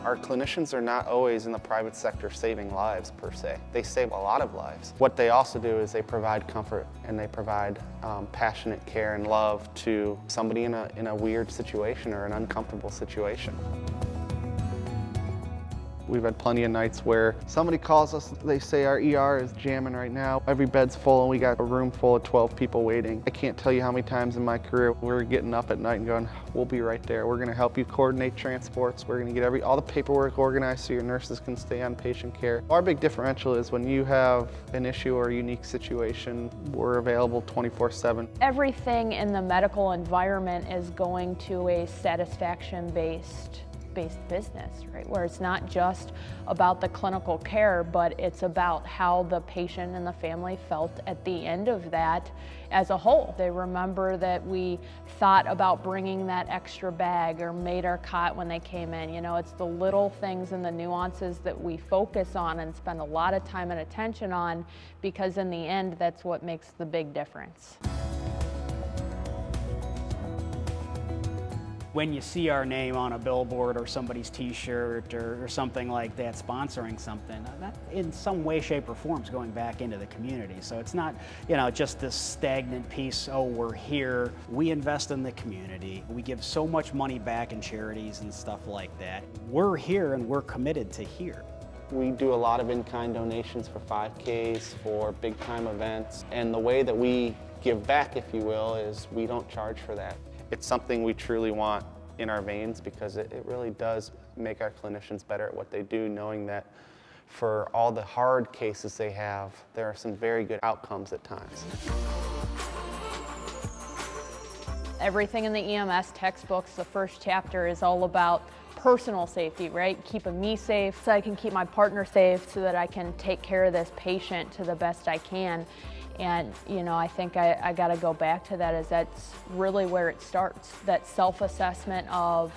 Our clinicians are not always in the private sector saving lives per se. They save a lot of lives. What they also do is they provide comfort and they provide passionate care and love to somebody in a weird situation or an uncomfortable situation. We've had plenty of nights where somebody calls us, they say our ER is jamming right now. Every bed's full and we got a room full of 12 people waiting. I can't tell you how many times in my career we're getting up at night and going, we'll be right there. We're gonna help you coordinate transports. We're gonna get all the paperwork organized so your nurses can stay on patient care. Our big differential is when you have an issue or a unique situation, we're available 24/7. Everything in the medical environment is going to a satisfaction-based business, right? Where it's not just about the clinical care, but it's about how the patient and the family felt at the end of that as a whole. They remember that we thought about bringing that extra bag or made our cot when they came in. You know, it's the little things and the nuances that we focus on and spend a lot of time and attention on, because in the end, that's what makes the big difference. When you see our name on a billboard or somebody's t-shirt or something like that sponsoring something, that in some way, shape, or form is going back into the community. So it's not, you know, just this stagnant piece, oh, we're here. We invest in the community. We give so much money back in charities and stuff like that. We're here and we're committed to here. We do a lot of in-kind donations for 5Ks, for big-time events, and the way that we give back, if you will, is we don't charge for that. It's something we truly want in our veins because it really does make our clinicians better at what they do, knowing that for all the hard cases they have, there are some very good outcomes at times. Everything in the EMS textbooks, the first chapter is all about personal safety, right? Keeping me safe so I can keep my partner safe so that I can take care of this patient to the best I can. And, you know, I think I got to go back to that, as that's really where it starts. That self-assessment of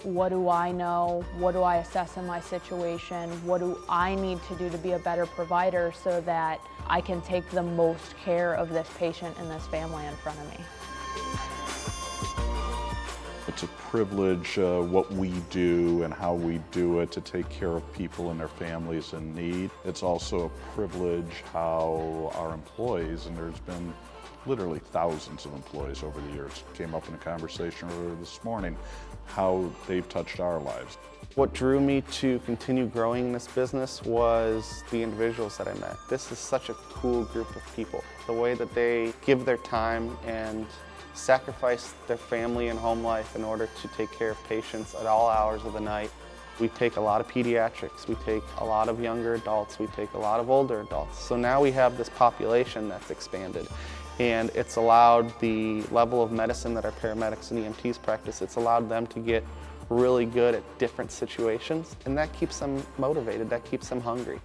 what do I know, what do I assess in my situation, what do I need to do to be a better provider so that I can take the most care of this patient and this family in front of me. It's a privilege what we do and how we do it to take care of people and their families in need. It's also a privilege how our employees, and there's been literally thousands of employees over the years, came up in a conversation earlier this morning, how they've touched our lives. What drew me to continue growing this business was the individuals that I met. This is such a cool group of people. The way that they give their time and sacrifice their family and home life in order to take care of patients at all hours of the night. We take a lot of pediatrics, we take a lot of younger adults, we take a lot of older adults. So now we have this population that's expanded, and it's allowed the level of medicine that our paramedics and EMTs practice, it's allowed them to get really good at different situations, and that keeps them motivated, that keeps them hungry.